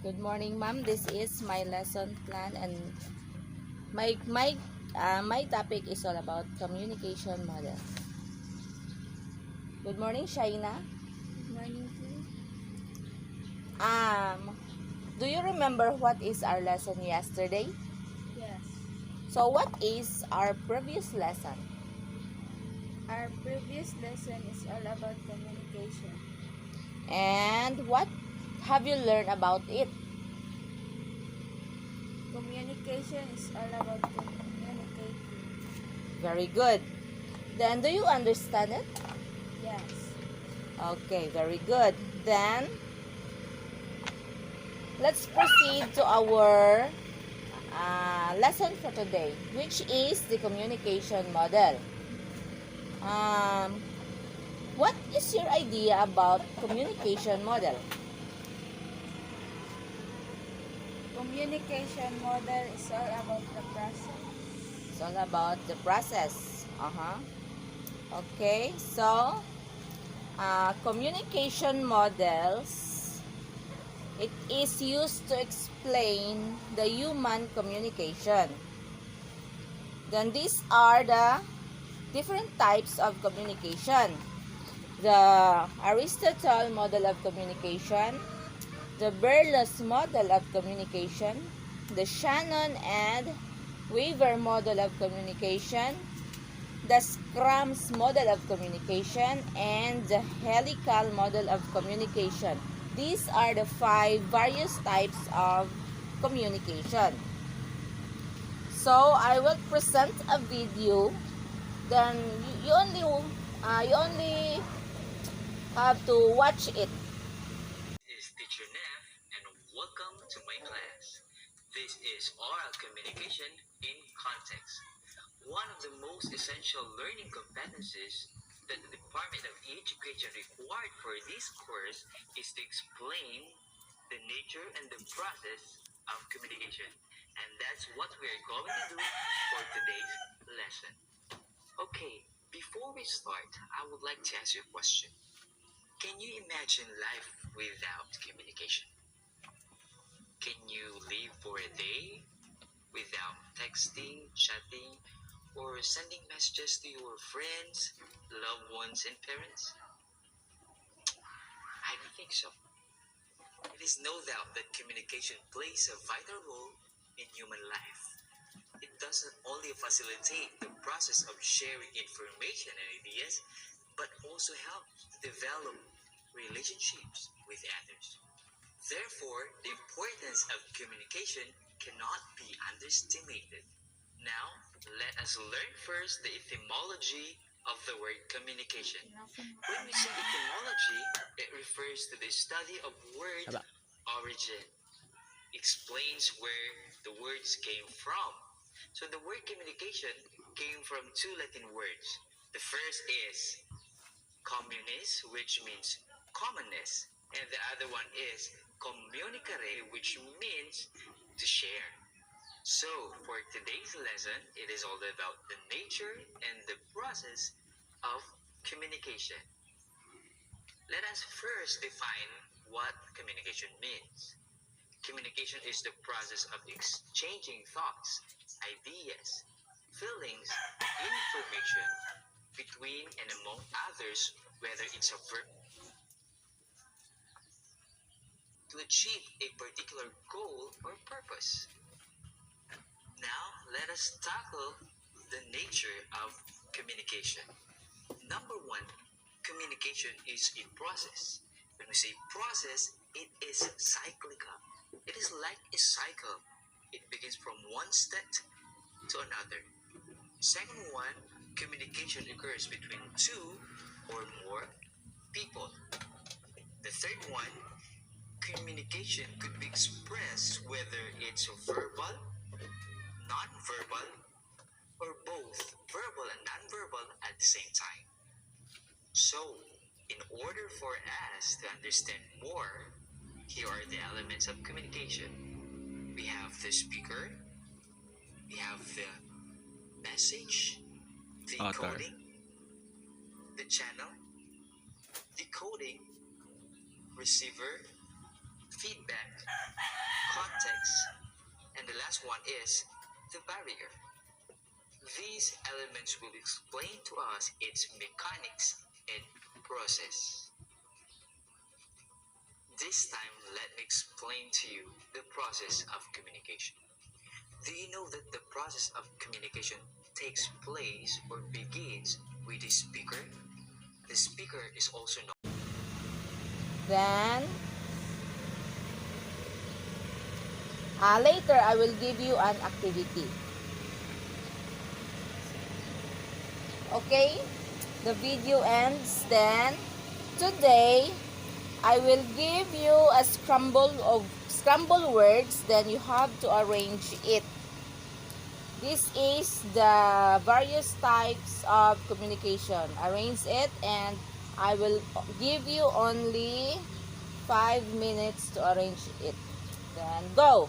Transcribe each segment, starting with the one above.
Good morning, ma'am. This is my lesson plan, and my topic is all about communication model. Good morning, Shaina. Good morning too. Do you remember what is our lesson yesterday? Yes. So, what is our previous lesson? Our previous lesson is all about communication. And what have you learned about it? Communication is all about communicating. Very good. Then, do you understand it? Yes. Okay, very good. Then, let's proceed to our lesson for today, which is the communication model. Um, what is your idea about communication model? Communication model is all about the process. It's all about the process. Okay, so communication models, it is used to explain the human communication. Then these are the different types of communication. The Aristotle model of communication, the Berlus model of communication, the Shannon and Weaver model of communication, the Scrums model of communication, and the Helical model of communication. These are the 5 various types of communication. So I will present a video. Then you only have to watch it. Is Teacher Neff, and welcome to my class. This is oral communication in context. One of the most essential learning competencies that the Department of Education required for this course is to explain the nature and the process of communication. And that's what we are going to do for today's lesson. Okay, before we start, I would like to ask you a question. Can you imagine life without communication? Can you live for a day without texting, chatting, or sending messages to your friends, loved ones, and parents? I don't think so. It is no doubt that communication plays a vital role in human life. It doesn't only facilitate the process of sharing information and ideas, but also helps to develop relationships with others. Therefore, the importance of communication cannot be underestimated. Now, let us learn first the etymology of the word communication. When we say etymology, it refers to the study of word origin, explains where the words came from. So the word communication came from 2 Latin words. The first is communis, which means commonness, and the other one is communicare, which means to share. So, for today's lesson, it is all about the nature and the process of communication. Let us first define what communication means. Communication is the process of exchanging thoughts, ideas, feelings, information between and among others, whether it's a verb to achieve a particular goal or purpose. Now, let us tackle the nature of communication. Number one, communication is a process. When we say process, it is cyclical. It is like a cycle. It begins from one step to another. Second one, communication occurs between 2 or more people. The third one, communication could be expressed whether it's verbal, non-verbal, or both verbal and non-verbal at the same time. So, in order for us to understand more, here are the elements of communication. We have the speaker, we have the message, the encoding, the channel, decoding, receiver, feedback, last one is the barrier. These elements will explain to us its mechanics and process. This time, let me explain to you the process of communication. Do you know that the process of communication takes place or begins with the speaker? The speaker is also known. Then, later I will give you an activity. Okay? The video ends then. Today, I will give you a scramble words, then you have to arrange it. This is the various types of communication. Arrange it, and I will give you only 5 minutes to arrange it. Then go!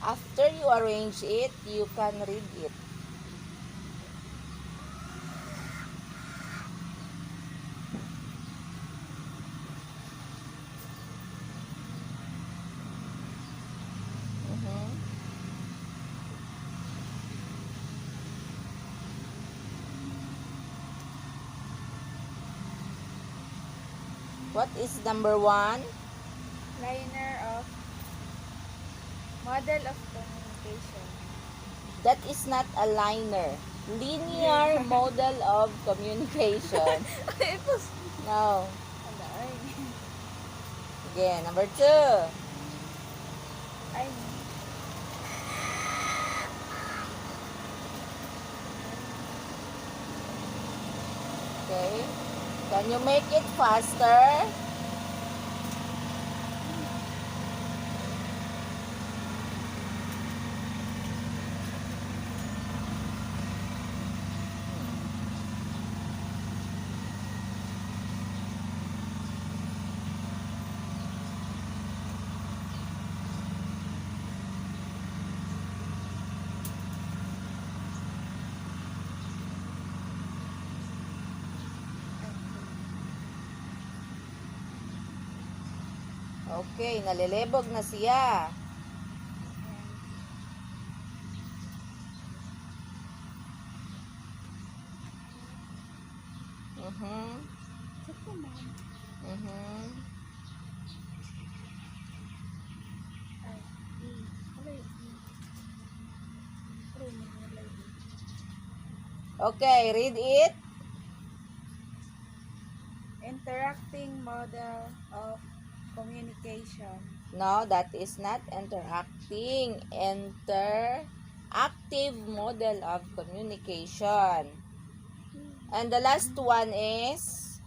After you arrange it, you can read it. What is number 1? Liner of model of communication. That is not a liner. Linear model of communication. It was... No. Alay. Again, number 2. Ay, Okay. Can you make it faster? Okay, nalilibog na siya. sakto ma'am. Ay, alay. Alay. Okay, read it. Interacting model of communication. No, that is not interacting. Interactive model of communication. And the last one is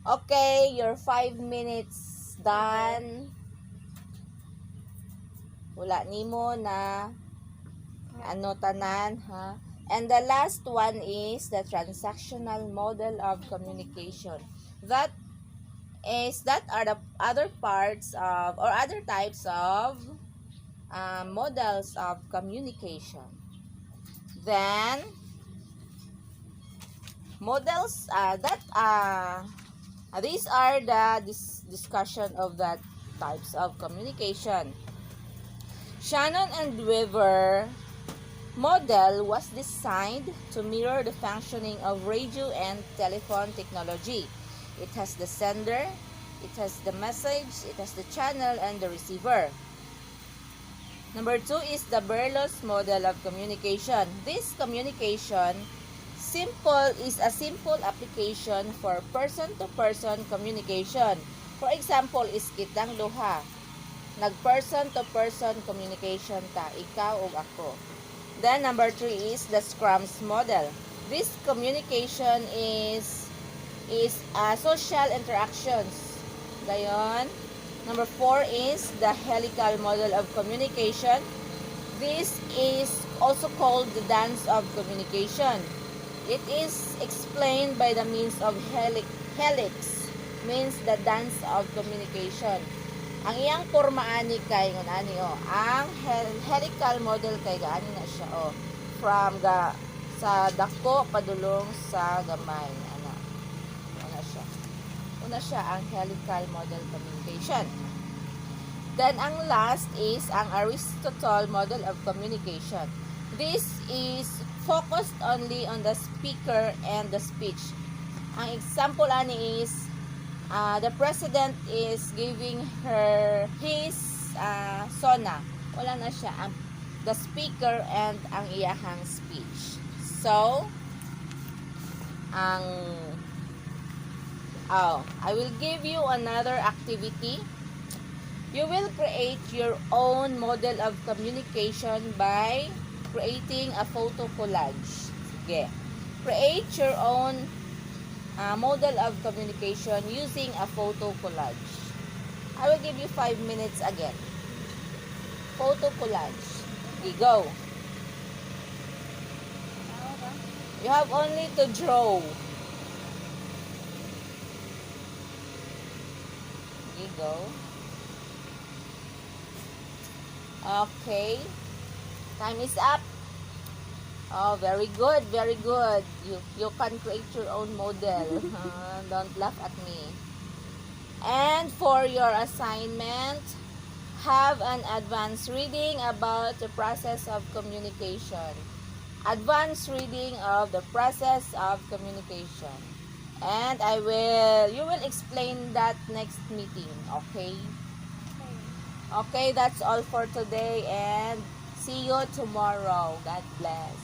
okay, your 5 minutes done. Wala nimo na ano tanan, ha? And the last one is the transactional model of communication. That are the other parts of or other types of models of communication. Then models these are the discussion of that types of communication. Shannon and Weaver model was designed to mirror the functioning of radio and telephone technology. It has the sender, it has the message, it has the channel, and the receiver. Number 2 is the Berlos model of communication. This communication is a simple application for person-to-person communication. For example, is kitang duha. Nag-person-to-person communication ta, ikaw o ako. Then, number 3 is the Scrums model. This communication is social interactions. Gayon. Number 4 is the helical model of communication. This is also called the dance of communication. It is explained by the means of helix, means the dance of communication. Ang iyang porma ani kay ngon ani ang helical model kay gaani na siya from sa dako padulong sa gamay siya. Una siya ang helical model communication. Then ang last is ang Aristotle model of communication. This is focused only on the speaker and the speech. Ang example ani is the president is giving her his sona. Wala na siya ang the speaker and ang iyahang speech. So, I will give you another activity. You will create your own model of communication by creating a photo collage. Sige. Create your own model of communication using a photo collage. I will give you 5 minutes again. Photo collage. Okay, go. You have only to draw. Okay, go. Okay. Time is up. Oh, very good, very good. You can create your own model. Don't laugh at me. And for your assignment, have an advanced reading about the process of communication. Advanced reading of the process of communication. And you will explain that next meeting, okay? Okay, that's all for today and see you tomorrow. God bless.